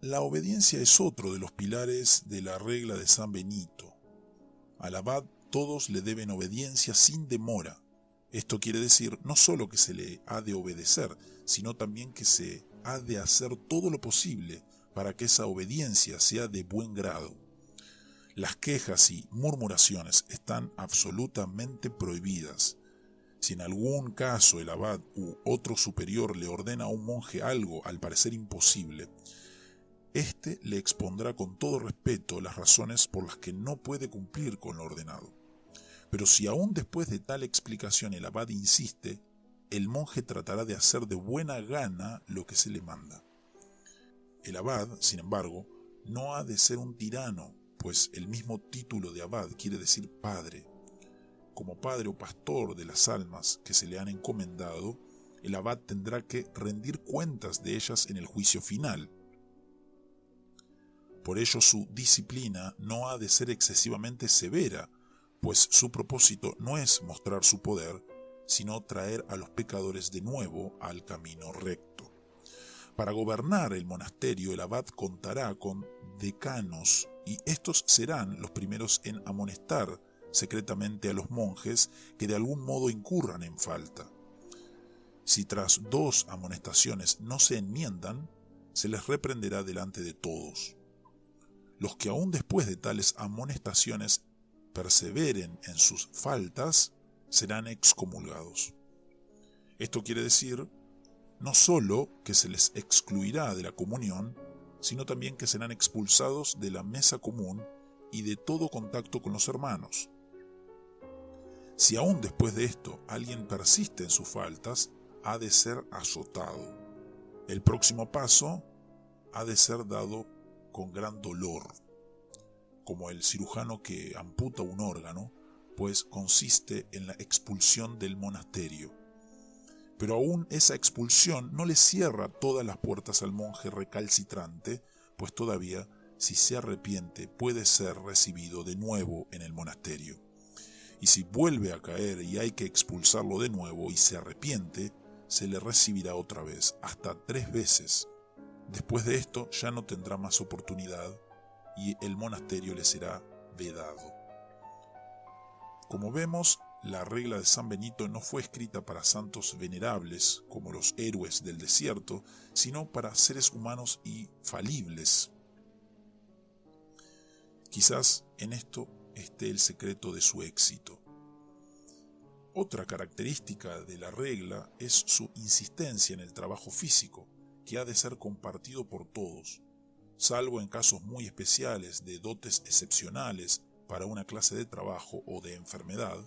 La obediencia es otro de los pilares de la regla de San Benito. Al abad todos le deben obediencia sin demora. Esto quiere decir no solo que se le ha de obedecer, sino también que se ha de hacer todo lo posible para que esa obediencia sea de buen grado. Las quejas y murmuraciones están absolutamente prohibidas. Si en algún caso el abad u otro superior le ordena a un monje algo al parecer imposible, éste le expondrá con todo respeto las razones por las que no puede cumplir con lo ordenado. Pero si aún después de tal explicación el abad insiste, el monje tratará de hacer de buena gana lo que se le manda. El abad, sin embargo, no ha de ser un tirano, pues el mismo título de abad quiere decir padre. Como padre o pastor de las almas que se le han encomendado, el abad tendrá que rendir cuentas de ellas en el juicio final. Por ello su disciplina no ha de ser excesivamente severa, pues su propósito no es mostrar su poder, sino traer a los pecadores de nuevo al camino recto. Para gobernar el monasterio, el abad contará con decanos, y estos serán los primeros en amonestar secretamente a los monjes que de algún modo incurran en falta. Si tras 2 amonestaciones no se enmiendan, se les reprenderá delante de todos. Los que aún después de tales amonestaciones perseveren en sus faltas, serán excomulgados. Esto quiere decir no solo que se les excluirá de la comunión, sino también que serán expulsados de la mesa común y de todo contacto con los hermanos. Si aún después de esto alguien persiste en sus faltas, ha de ser azotado. El próximo paso ha de ser dado con gran dolor, como el cirujano que amputa un órgano, pues consiste en la expulsión del monasterio. Pero aún esa expulsión no le cierra todas las puertas al monje recalcitrante, pues todavía, si se arrepiente, puede ser recibido de nuevo en el monasterio. Y si vuelve a caer y hay que expulsarlo de nuevo y se arrepiente, se le recibirá otra vez, hasta 3 veces. Después de esto ya no tendrá más oportunidad y el monasterio le será vedado. Como vemos, la regla de San Benito no fue escrita para santos venerables como los héroes del desierto, sino para seres humanos y falibles. Quizás en esto esté el secreto de su éxito. Otra característica de la regla es su insistencia en el trabajo físico, que ha de ser compartido por todos, salvo en casos muy especiales de dotes excepcionales para una clase de trabajo o de enfermedad.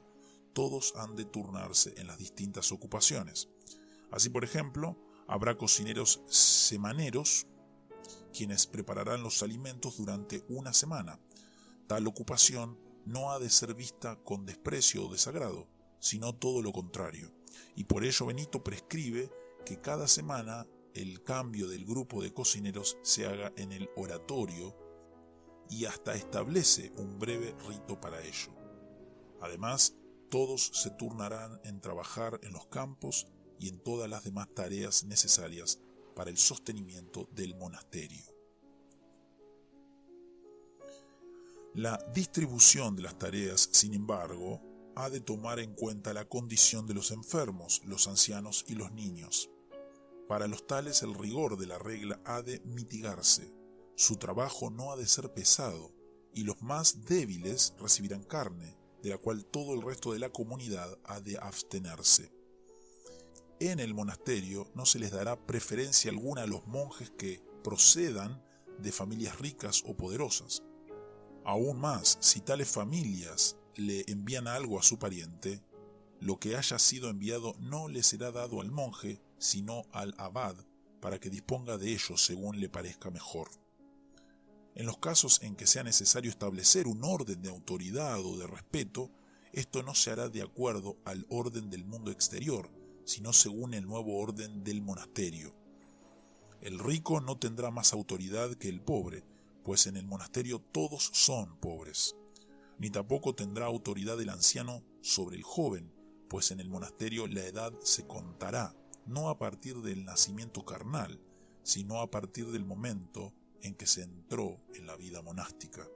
Todos han de turnarse en las distintas ocupaciones. Así, por ejemplo, habrá cocineros semaneros, quienes prepararán los alimentos durante una semana. Tal ocupación no ha de ser vista con desprecio o desagrado, sino todo lo contrario, y por ello Benito prescribe que cada semana el cambio del grupo de cocineros se haga en el oratorio y hasta establece un breve rito para ello. Además, todos se turnarán en trabajar en los campos y en todas las demás tareas necesarias para el sostenimiento del monasterio. La distribución de las tareas, sin embargo, ha de tomar en cuenta la condición de los enfermos, los ancianos y los niños. Para los tales el rigor de la regla ha de mitigarse, su trabajo no ha de ser pesado, y los más débiles recibirán carne, de la cual todo el resto de la comunidad ha de abstenerse. En el monasterio no se les dará preferencia alguna a los monjes que procedan de familias ricas o poderosas. Aún más, si tales familias le envían algo a su pariente, lo que haya sido enviado no le será dado al monje, sino al abad, para que disponga de ello según le parezca mejor. En los casos en que sea necesario establecer un orden de autoridad o de respeto, esto no se hará de acuerdo al orden del mundo exterior, sino según el nuevo orden del monasterio. El rico no tendrá más autoridad que el pobre, pues en el monasterio todos son pobres. Ni tampoco tendrá autoridad el anciano sobre el joven, pues en el monasterio la edad se contará, no a partir del nacimiento carnal, sino a partir del momento en que se entró en la vida monástica.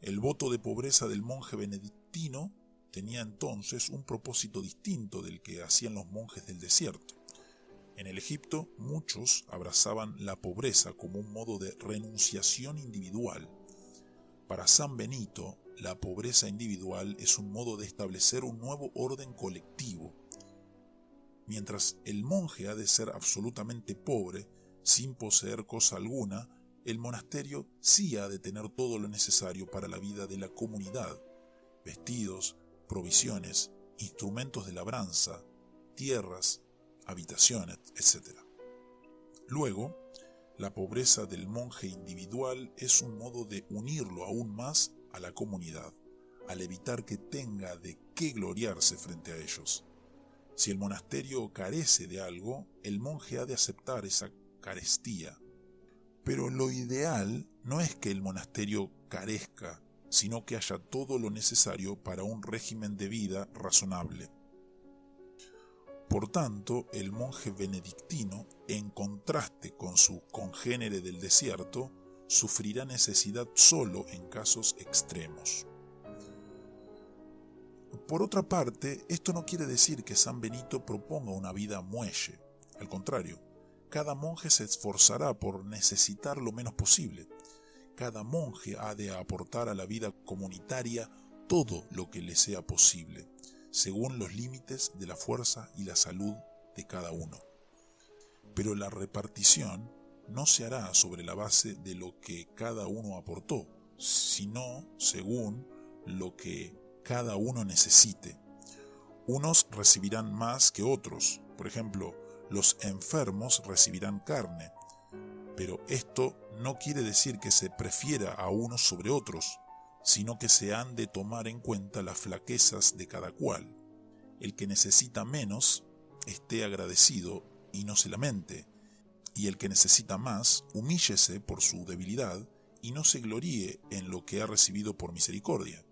El voto de pobreza del monje benedictino tenía entonces un propósito distinto del que hacían los monjes del desierto. En el Egipto, muchos abrazaban la pobreza como un modo de renunciación individual. Para San Benito, la pobreza individual es un modo de establecer un nuevo orden colectivo. Mientras el monje ha de ser absolutamente pobre, sin poseer cosa alguna, el monasterio sí ha de tener todo lo necesario para la vida de la comunidad: vestidos, provisiones, instrumentos de labranza, tierras, habitaciones, etc. Luego, la pobreza del monje individual es un modo de unirlo aún más a la comunidad, al evitar que tenga de qué gloriarse frente a ellos. Si el monasterio carece de algo, el monje ha de aceptar esa carestía. Pero lo ideal no es que el monasterio carezca, sino que haya todo lo necesario para un régimen de vida razonable. Por tanto, el monje benedictino, en contraste con su congénere del desierto, sufrirá necesidad solo en casos extremos. Por otra parte, esto no quiere decir que San Benito proponga una vida muelle. Al contrario, cada monje se esforzará por necesitar lo menos posible. Cada monje ha de aportar a la vida comunitaria todo lo que le sea posible, según los límites de la fuerza y la salud de cada uno. Pero la repartición no se hará sobre la base de lo que cada uno aportó, sino según lo que cada uno necesite. Unos recibirán más que otros. Por ejemplo, los enfermos recibirán carne, pero esto no quiere decir que se prefiera a unos sobre otros, sino que se han de tomar en cuenta las flaquezas de cada cual. El que necesita menos esté agradecido y no se lamente, y el que necesita más humíllese por su debilidad y no se gloríe en lo que ha recibido por misericordia.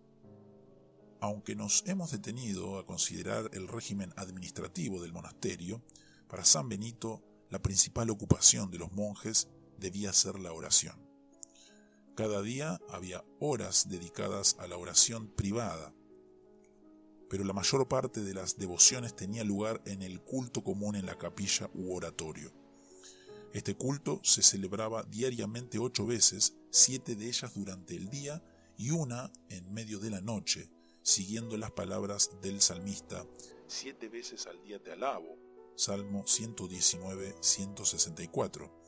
Aunque nos hemos detenido a considerar el régimen administrativo del monasterio, para San Benito la principal ocupación de los monjes debía ser la oración. Cada día había horas dedicadas a la oración privada, pero la mayor parte de las devociones tenía lugar en el culto común en la capilla u oratorio. Este culto se celebraba diariamente 8 veces, 7 de ellas durante el día y una en medio de la noche, siguiendo las palabras del salmista: 7 veces al día te alabo, Salmo 119, 164,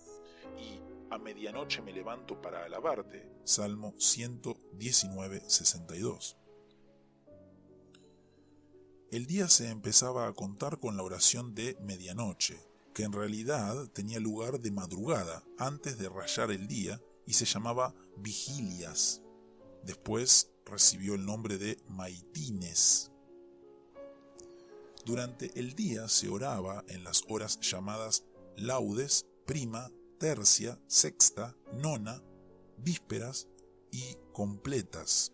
y a medianoche me levanto para alabarte, Salmo 119, 62. El día se empezaba a contar con la oración de medianoche, que en realidad tenía lugar de madrugada, antes de rayar el día, y se llamaba vigilias. Después recibió el nombre de maitines. Durante el día se oraba en las horas llamadas laudes, prima, tercia, sexta, nona, vísperas y completas.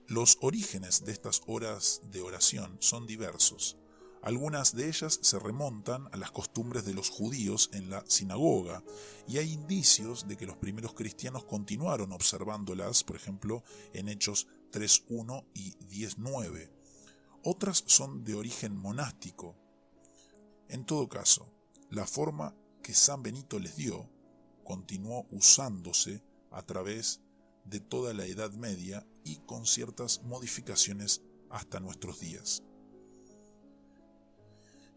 Los orígenes de estas horas de oración son diversos. Algunas de ellas se remontan a las costumbres de los judíos en la sinagoga, y hay indicios de que los primeros cristianos continuaron observándolas, por ejemplo, en Hechos 3:1 y 10:9. Otras son de origen monástico. En todo caso, la forma que San Benito les dio continuó usándose a través de toda la Edad Media y con ciertas modificaciones hasta nuestros días.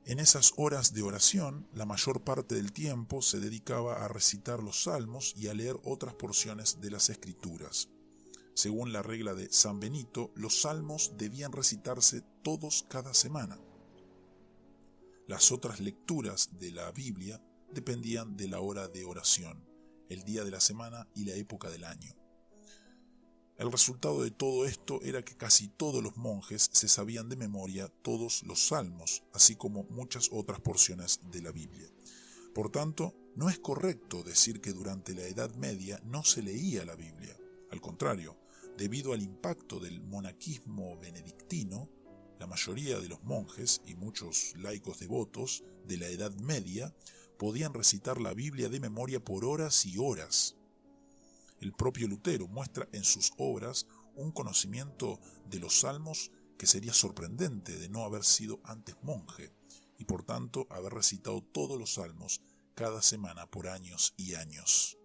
En esas horas de oración, la mayor parte del tiempo se dedicaba a recitar los salmos y a leer otras porciones de las Escrituras. Según la regla de San Benito, los salmos debían recitarse todos cada semana. Las otras lecturas de la Biblia dependían de la hora de oración, el día de la semana y la época del año. El resultado de todo esto era que casi todos los monjes se sabían de memoria todos los salmos, así como muchas otras porciones de la Biblia. Por tanto, no es correcto decir que durante la Edad Media no se leía la Biblia. Al contrario, debido al impacto del monaquismo benedictino, la mayoría de los monjes y muchos laicos devotos de la Edad Media podían recitar la Biblia de memoria por horas y horas. El propio Lutero muestra en sus obras un conocimiento de los salmos que sería sorprendente de no haber sido antes monje y por tanto haber recitado todos los salmos cada semana por años y años.